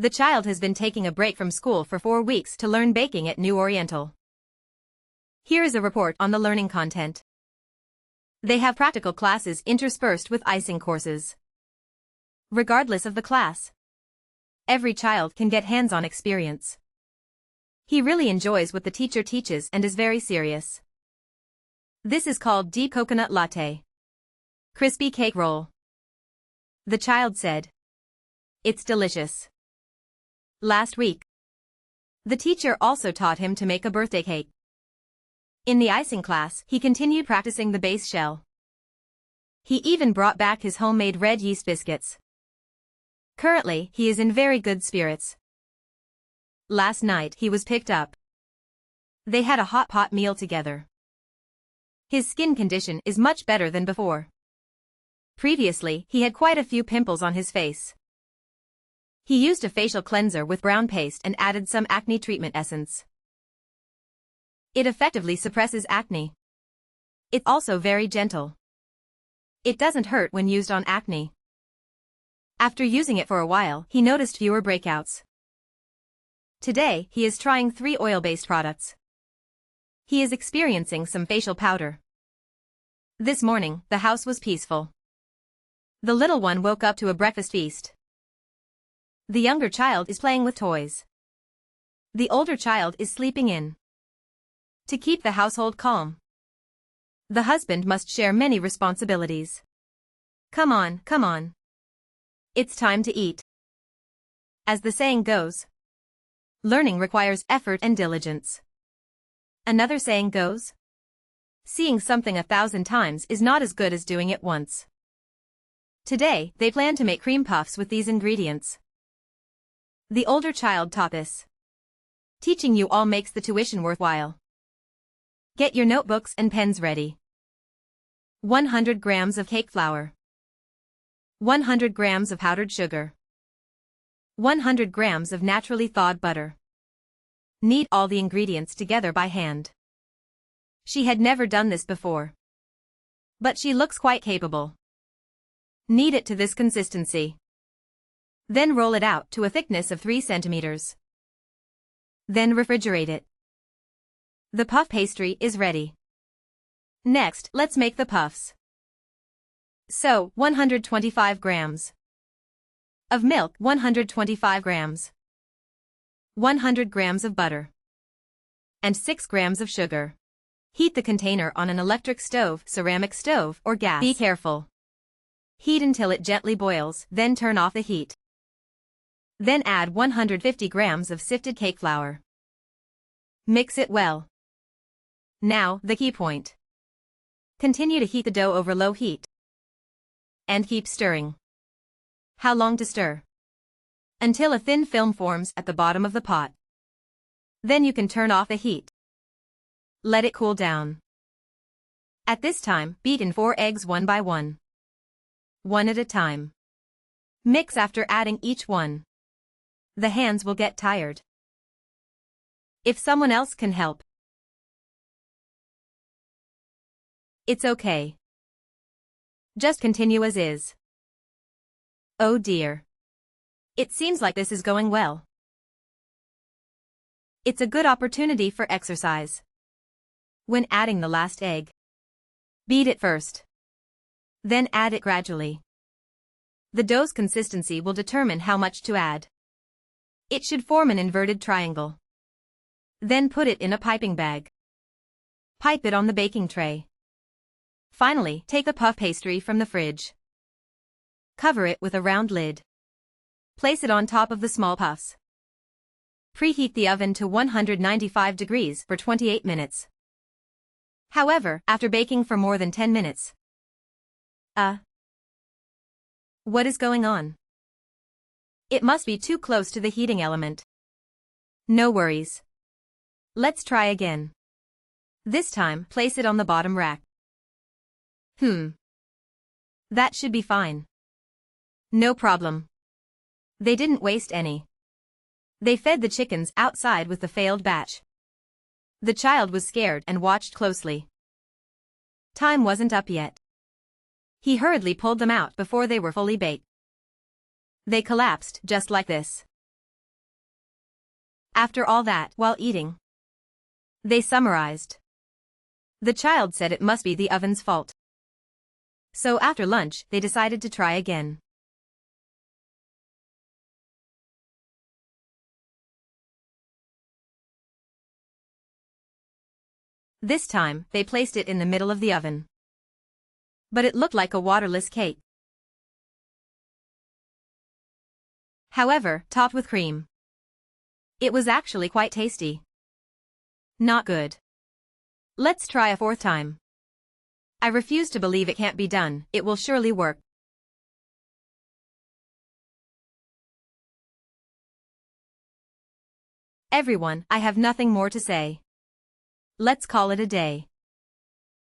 The child has been taking a break from school for 4 weeks to learn baking at New Oriental. Here is a report on the learning content. They have practical classes interspersed with icing courses. Regardless of the class, every child can get hands-on experience. He really enjoys what the teacher teaches and is very serious. This is called deep coconut latte. Crispy cake roll. The child said. It's delicious. Last week, the teacher also taught him to make a birthday cake. In the icing class, he continued practicing the base shell. He even brought back his homemade red yeast biscuits. Currently, he is in very good spirits. Last night, he was picked up. They had a hot pot meal together. His skin condition is much better than before. Previously, he had quite a few pimples on his face. He used a facial cleanser with brown paste and added some acne treatment essence. It effectively suppresses acne. It's also very gentle. It doesn't hurt when used on acne. After using it for a while, he noticed fewer breakouts. Today, he is trying 3 oil-based products. He is experiencing some facial powder. This morning, the house was peaceful. The little one woke up to a breakfast feast. The younger child is playing with toys. The older child is sleeping in. To keep the household calm, the husband must share many responsibilities. Come on, come on. It's time to eat. As the saying goes, learning requires effort and diligence. Another saying goes, seeing something 1,000 times is not as good as doing it once. Today, they plan to make cream puffs with these ingredients. The older child taught this. Teaching you all makes the tuition worthwhile. Get your notebooks and pens ready. 100 grams of cake flour. 100 grams of powdered sugar. 100 grams of naturally thawed butter. Knead all the ingredients together by hand. She had never done this before, but she looks quite capable. Knead it to this consistency. Then roll it out to a thickness of 3 centimeters. Then refrigerate it. The puff pastry is ready. Next, let's make the puffs. So, 125 grams of milk, 125 grams, 100 grams of butter, and 6 grams of sugar. Heat the container on an electric stove, ceramic stove, or gas. Be careful. Heat until it gently boils, then turn off the heat. Then add 150 grams of sifted cake flour. Mix it well. Now, the key point. Continue to heat the dough over low heat. And keep stirring. How long to stir? Until a thin film forms at the bottom of the pot. Then you can turn off the heat. Let it cool down. At this time, beat in 4 eggs one by one. One at a time. Mix after adding each one. The hands will get tired. If someone else can help, it's okay. Just continue as is. Oh dear. It seems like this is going well. It's a good opportunity for exercise. When adding the last egg, beat it first. Then add it gradually. The dough's consistency will determine how much to add. It should form an inverted triangle. Then put it in a piping bag. Pipe it on the baking tray. Finally, take the puff pastry from the fridge. Cover it with a round lid. Place it on top of the small puffs. Preheat the oven to 195 degrees for 28 minutes. However, after baking for more than 10 minutes. What is going on? It must be too close to the heating element. No worries. Let's try again. This time, place it on the bottom rack. That should be fine. No problem. They didn't waste any. They fed the chickens outside with the failed batch. The child was scared and watched closely. Time wasn't up yet. He hurriedly pulled them out before they were fully baked. They collapsed just like this. After all that, while eating, they summarized. The child said it must be the oven's fault. So after lunch, they decided to try again. This time, they placed it in the middle of the oven. But it looked like a waterless cake. However, topped with cream. It was actually quite tasty. Not good. Let's try a fourth time. I refuse to believe it can't be done. It will surely work. Everyone, I have nothing more to say. Let's call it a day.